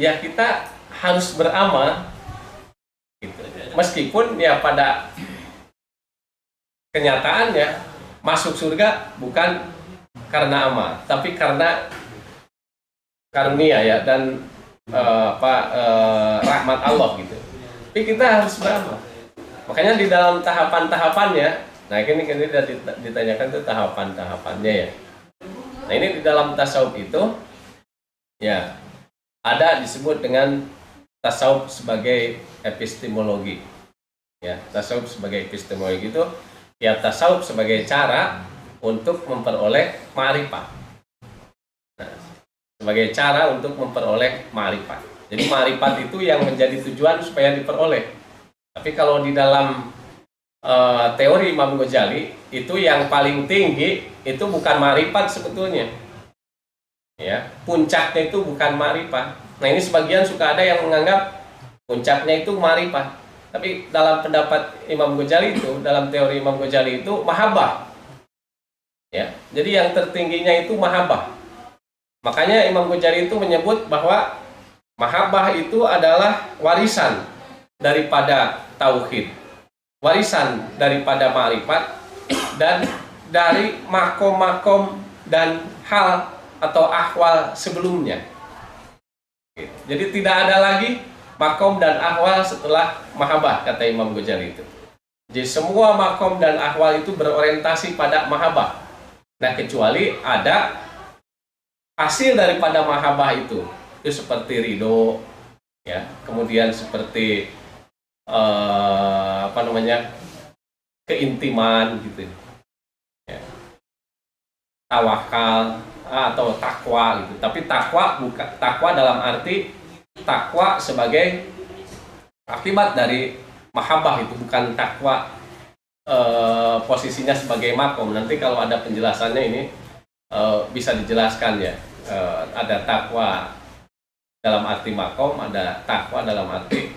ya kita harus beramal gitu. Meskipun ya pada kenyataannya masuk surga bukan karena amal, tapi karena karunia ya dan rahmat Allah gitu. Tapi kita harus beramal. Makanya di dalam tahapan-tahapannya, nah ini ditanyakan tuh tahapan-tahapannya ya. Nah ini di dalam tasawuf itu ya ada disebut dengan tasawuf sebagai epistemologi. Ya, tasawuf sebagai epistemologi itu ya tasawuf sebagai cara untuk memperoleh ma'rifat. Nah, sebagai cara untuk memperoleh ma'rifat. Jadi ma'rifat itu yang menjadi tujuan supaya diperoleh. Tapi kalau di dalam teori Imam Ghazali itu yang paling tinggi itu bukan ma'rifat sebetulnya. Ya, puncaknya itu bukan ma'rifat. Nah, ini sebagian suka ada yang menganggap puncaknya itu ma'rifat. Tapi dalam pendapat Imam Ghazali itu, dalam teori Imam Ghazali itu mahabbah. Ya, jadi yang tertingginya itu mahabbah. Makanya Imam Ghazali itu menyebut bahwa mahabbah itu adalah warisan daripada tauhid, warisan daripada ma'rifat, dan dari makom-makom dan hal atau ahwal sebelumnya. Jadi tidak ada lagi makom dan ahwal setelah mahabbah, kata Imam Ghazali itu. Jadi semua makom dan ahwal itu berorientasi pada mahabbah. Nah, kecuali ada hasil daripada mahabbah itu seperti ridho, ya, kemudian seperti keintiman gitu, ya, tawakal atau takwa gitu. Tapi takwa bukan takwa dalam arti takwa sebagai akibat dari mahabbah, itu bukan takwa posisinya sebagai makom. Nanti kalau ada penjelasannya ini bisa dijelaskan ya. Ada takwa dalam arti makom, ada takwa dalam arti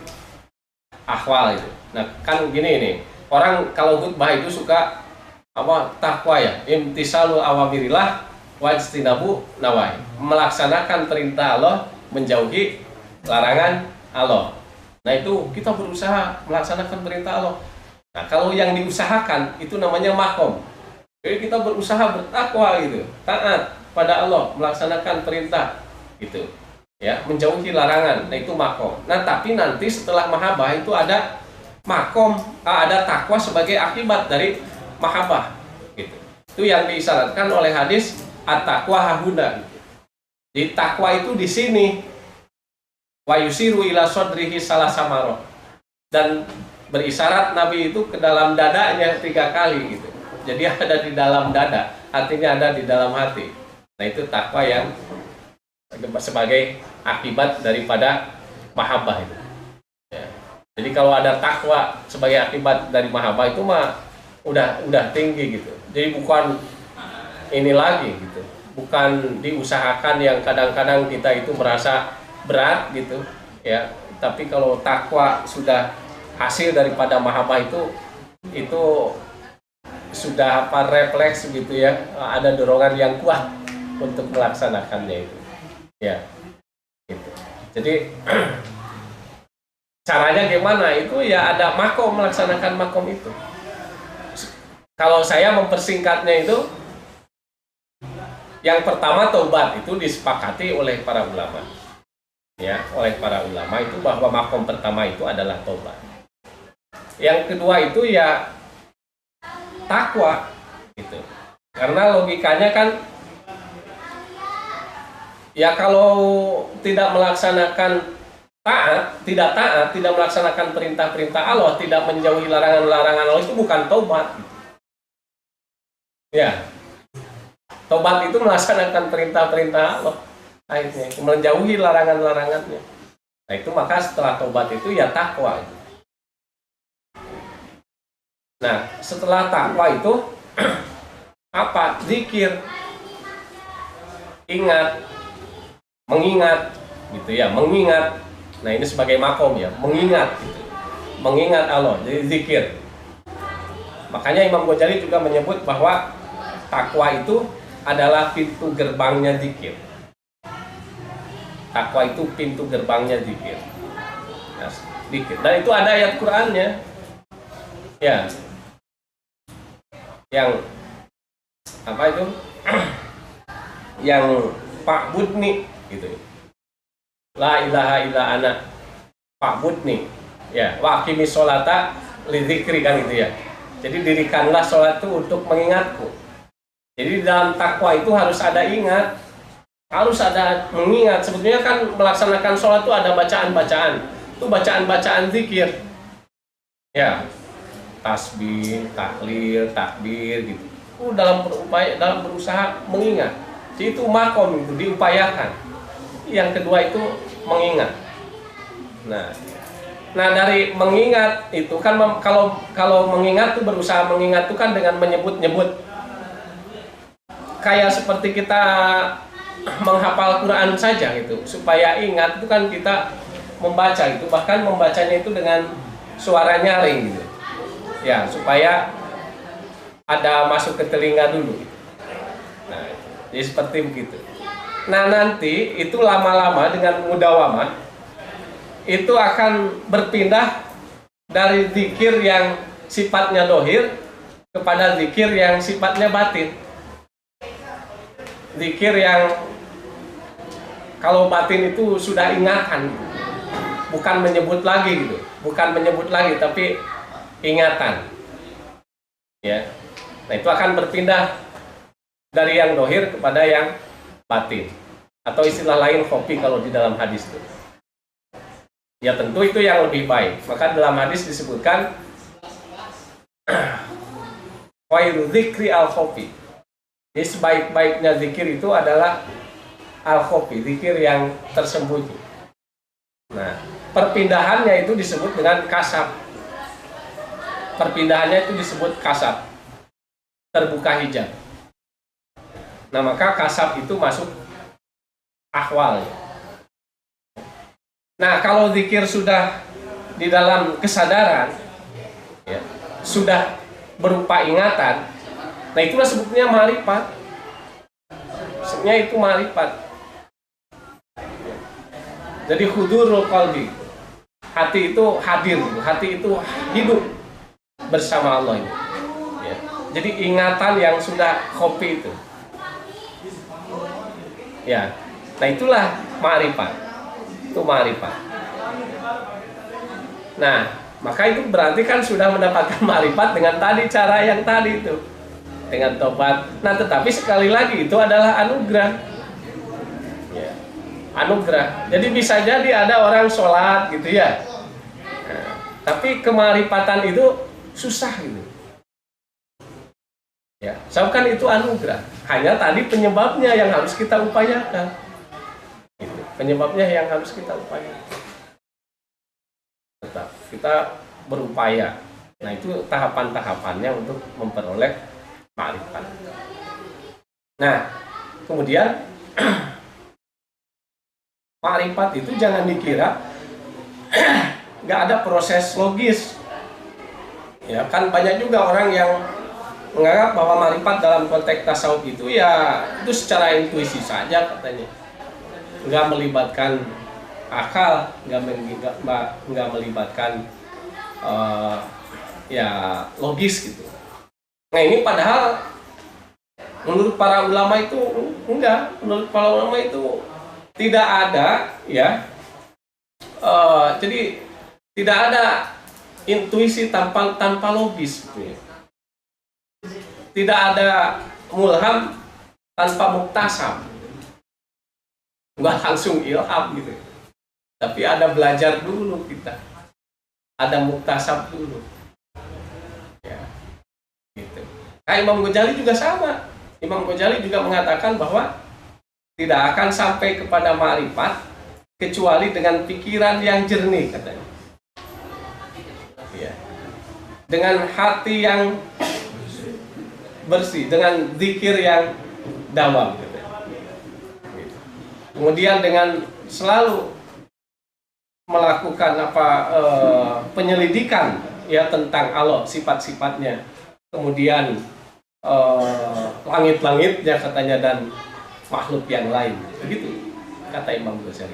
ahwal itu. Nah, kan gini nih, orang kalau khutbah itu suka takwa ya, imtisalul awamirillah wajtinabu nawahi, melaksanakan perintah Allah, menjauhi larangan Allah. Nah, itu kita berusaha melaksanakan perintah Allah. Nah, kalau yang diusahakan itu namanya makom. Jadi kita berusaha bertakwa gitu, taat pada Allah, melaksanakan perintah gitu, ya, menjauhi larangan. Nah, itu makom. Nah, tapi nanti setelah mahabbah itu ada makom, ada takwa sebagai akibat dari mahabbah gitu. Itu yang diisyaratkan oleh hadis at-taqwa hahuna. Jadi takwa itu di sini. Wa yusiru ila sodrihi salah samaro, dan berisyarat Nabi itu ke dalam dadanya 3 kali gitu. Jadi ada di dalam dada, artinya ada di dalam hati. Nah, itu takwa yang sebagai akibat daripada mahabbah itu. Ya. Jadi kalau ada takwa sebagai akibat dari mahabbah itu mah udah tinggi gitu. Jadi bukan ini lagi gitu, bukan diusahakan yang kadang-kadang kita itu merasa berat gitu ya. Tapi kalau takwa sudah hasil daripada mahabbah itu sudah refleks gitu ya, ada dorongan yang kuat untuk melaksanakannya itu ya gitu. Jadi caranya gimana itu ya, ada makom, melaksanakan makom itu. Kalau saya mempersingkatnya itu, yang pertama taubat, itu disepakati oleh para ulama. Ya, oleh para ulama itu bahwa makom pertama itu adalah taubat. Yang kedua itu ya takwa gitu. Karena logikanya kan ya kalau tidak melaksanakan tidak melaksanakan perintah-perintah Allah, tidak menjauhi larangan-larangan Allah, itu bukan taubat gitu. Ya. Taubat itu melaksanakan perintah-perintah Allah, akhirnya menjauhi larangan-larangannya. Nah, itu maka setelah taubat itu ya takwa itu. Nah, setelah takwa itu apa? Zikir, ingat, mengingat gitu ya, mengingat. Nah, ini sebagai makom ya, mengingat gitu. Mengingat Allah, jadi zikir. Makanya Imam Ghazali juga menyebut bahwa takwa itu adalah pintu gerbangnya zikir. Takwa itu pintu gerbangnya zikir. Nah, zikir. Dan itu ada ayat Qur'annya. Ya. Yang apa itu? Yang fa'budni gitu. La ilaha illa ana fa'budni. Ya, wa aqimis sholata li dzikri kan gitu ya. Jadi dirikanlah sholat itu untuk mengingatku. Jadi dalam takwa itu harus ada ingat, harus ada mengingat. Sebetulnya kan melaksanakan sholat itu ada bacaan-bacaan. Itu bacaan-bacaan zikir. Ya, tasbih, tahlil, takbir gitu. Dalam berusaha mengingat. Jadi itu makom itu diupayakan. Yang kedua itu mengingat. Nah dari mengingat itu kan kalau mengingat itu berusaha mengingat itu kan dengan menyebut-nyebut. Kayak seperti kita menghafal Quran saja gitu. Supaya ingat itu kan kita membaca itu, bahkan membacanya itu dengan suara nyaring gitu. Ya, supaya ada masuk ke telinga dulu. Nah, jadi seperti begitu. Nah, nanti itu lama-lama dengan mudawamah itu akan berpindah dari zikir yang sifatnya dohir kepada zikir yang sifatnya batin. Zikir yang kalau batin itu sudah ingatan, bukan menyebut lagi gitu, bukan menyebut lagi tapi ingatan. Ya, nah itu akan berpindah dari yang dohir kepada yang batin, atau istilah lain khofi kalau di dalam hadis itu. Ya tentu itu yang lebih baik. Maka dalam hadis disebutkan khairu dzikri al-khofi. Jadi sebaik-baiknya zikir itu adalah al-khofi, zikir yang tersembunyi. Nah, perpindahannya itu disebut dengan kasab. Perpindahannya itu disebut kasab, terbuka hijab. Nah, maka kasab itu masuk ahwal. Nah, kalau zikir sudah di dalam kesadaran, ya, sudah berupa ingatan, nah itulah sebetulnya ma'rifat. Sebenarnya itu ma'rifat. Jadi hudurul qalbi, hati itu hadir, hati itu hidup bersama Allah ini. Ya. Jadi ingatan yang sudah khofi itu. Ya, nah itulah ma'rifat. Itu ma'rifat. Nah, maka itu berarti kan sudah mendapatkan ma'rifat dengan tadi cara yang tadi itu, dengan tobat. Nah, tetapi sekali lagi itu adalah anugerah. Ya, anugerah. Jadi bisa jadi ada orang sholat gitu ya. Nah, tapi kemarifatan itu susah gitu. Ya, sebab kan itu anugerah. Hanya tadi penyebabnya yang harus kita upayakan. Penyebabnya yang harus kita upayakan. Tetap kita berupaya. Nah, itu tahapan-tahapannya untuk memperoleh ma'rifat. Nah, kemudian ma'rifat itu jangan dikira nggak ada proses logis. Ya, kan banyak juga orang yang menganggap bahwa ma'rifat dalam konteks tasawuf itu ya itu secara intuisi saja katanya. Nggak melibatkan akal, nggak melibatkan ya logis gitu. Nah ini padahal menurut para ulama itu enggak, menurut para ulama itu tidak ada ya. Jadi tidak ada intuisi tanpa logis gitu ya. Tidak ada mulham tanpa muktasab. Nggak langsung ilham gitu, tapi ada belajar dulu kita, ada muktasab dulu, ya, gitu. Nah, Imam Ghazali juga sama. Imam Ghazali juga mengatakan bahwa tidak akan sampai kepada ma'rifat kecuali dengan pikiran yang jernih katanya, ya, dengan hati yang bersih, dengan zikir yang dawam. Kemudian dengan selalu melakukan penyelidikan ya tentang Allah, sifat-sifatnya, kemudian langit-langitnya katanya dan makhluk yang lain, begitu. kata Imam Ghazali.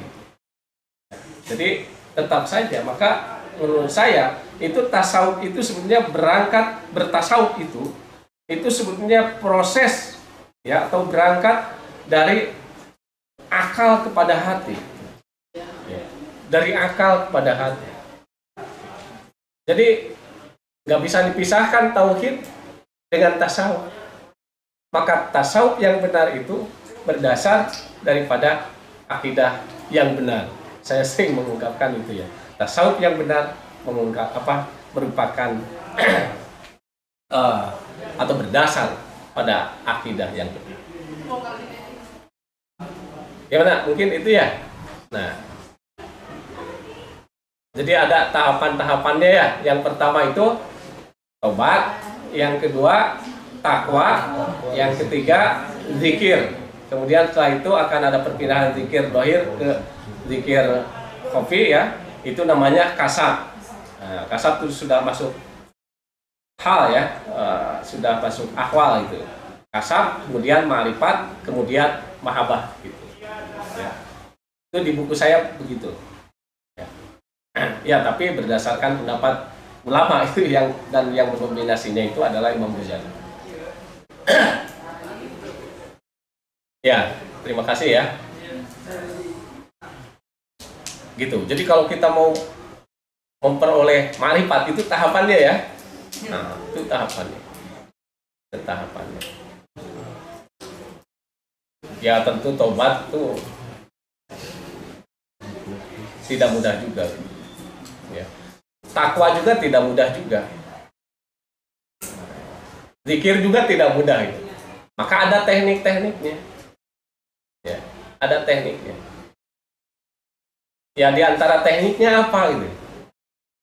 Jadi tetap saja, maka menurut saya itu tasawuf itu sebetulnya berangkat bertasawuf itu sebetulnya proses ya, atau berangkat dari akal kepada hati, dari akal kepada hati. Jadi nggak bisa dipisahkan tauhid dengan tasawuf. Maka tasawuf yang benar itu berdasar daripada akidah yang benar. Saya sering mengungkapkan itu ya. Tasawuf yang benar merupakan atau berdasar pada akidah yang benar. Gimana? Mungkin itu ya. Nah, jadi ada tahapan-tahapannya ya. Yang pertama itu tobat, yang kedua takwa, yang ketiga zikir. Kemudian setelah itu akan ada perpindahan zikir dohir ke zikir khafi ya. Itu namanya kasab. Nah, kasab itu sudah masuk hal ya, sudah masuk akwal itu. Kasab, kemudian ma'rifat, kemudian mahabbah gitu. Ya. Itu di buku saya begitu. Ya, tapi berdasarkan pendapat ulama itu yang mendominasinya itu adalah Imam Ghazali. Ya, terima kasih ya. Gitu. Jadi kalau kita mau memperoleh ma'rifat itu tahapannya ya. Nah, itu tahapannya. Itu tahapannya. Ya, tentu tobat itu tidak mudah juga. Ya. Takwa juga tidak mudah juga. Zikir juga tidak mudah itu. Maka ada teknik-tekniknya. Ya, ada tekniknya. Ya, di antara tekniknya apa gitu?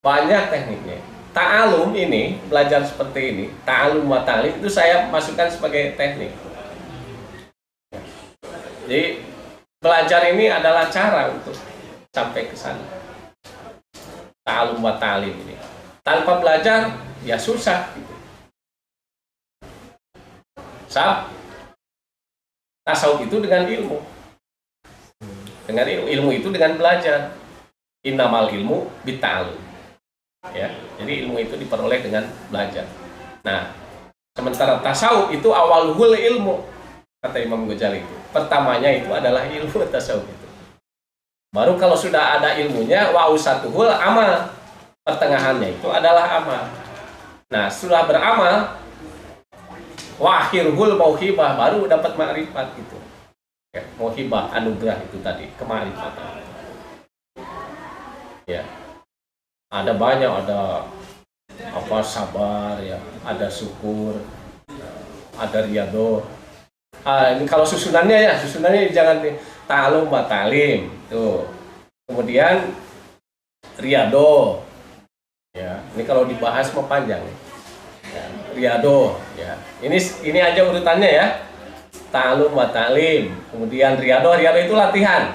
Banyak tekniknya. Ta'alum ini, belajar seperti ini, ta'alum wa ta'lim itu saya masukkan sebagai teknik. Jadi belajar ini adalah cara untuk sampai ke sana. Ta'alum wa ta'lim ini. Tanpa belajar ya susah gitu. Tasawuf itu dengan ilmu. Dengan ilmu itu dengan belajar. Innamal ilmu bitta'allum. Ya, jadi ilmu itu diperoleh dengan belajar. Nah, sementara tasawuf itu awalul ilmu, kata Imam Ghazali itu. Pertamanya itu adalah ilmu tasawuf itu. Baru kalau sudah ada ilmunya, wa usatuhul amal. Pertengahannya itu adalah amal. Nah, setelah beramal, wa akhirul mauhibah, baru dapat ma'rifat gitu. Ya, mauhibah, anugerah itu tadi, kemarifatan. Ya. Ada banyak, ada apa, sabar ya, ada syukur, ada riyadhah. Ini kalau susunannya ya, susunannya jangan di ta'alum wa ta'lim tuh. Kemudian riyadhah. Ya, ini kalau dibahas mau panjang. Ya, riyadhah ya. Ini aja urutannya ya. Ta'alum wa ta'lim, kemudian riyadhah itu latihan.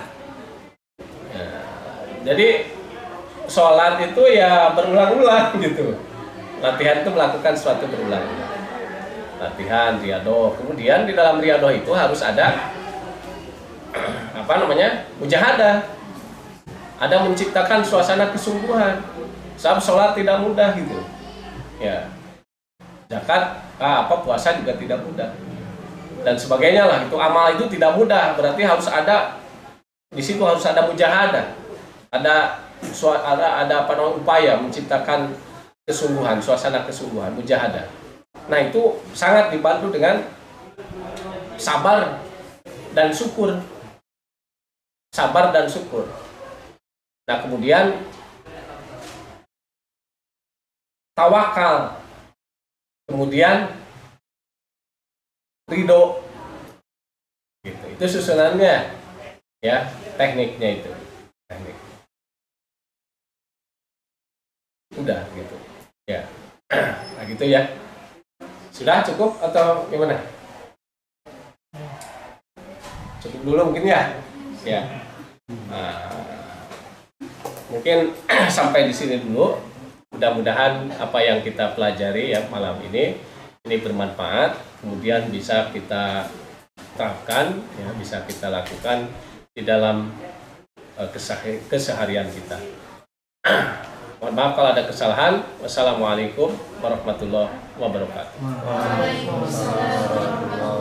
Ya, jadi sholat itu ya berulang-ulang gitu. Latihan itu melakukan suatu berulang-ulang. Latihan riyadhah. Kemudian di dalam riyadhah itu harus ada mujahadah. Ada menciptakan suasana kesungguhan. Sebab sholat tidak mudah gitu. Ya. Zakat, puasa juga tidak mudah. Dan sebagainya lah. Itu amal itu tidak mudah. Berarti harus ada di situ harus ada mujahadah. Ada upaya menciptakan kesungguhan, suasana kesungguhan, mujahadah. Nah, itu sangat dibantu dengan sabar dan syukur. Sabar dan syukur. Nah, kemudian tawakal. Kemudian ridho. Gitu. Itu susunannya. Ya, tekniknya itu. Teknik. Udah gitu ya. Nah, gitu ya. Sudah cukup atau gimana? Cukup dulu mungkin ya. Ya. Nah, mungkin sampai di sini dulu. Mudah-mudahan apa yang kita pelajari ya malam ini bermanfaat, kemudian bisa kita terapkan ya, bisa kita lakukan di dalam keseharian kita. Mohon maaf kalau ada kesalahan. Wassalamualaikum warahmatullahi wabarakatuh. Waalaikumsalam warahmatullahi wabarakatuh.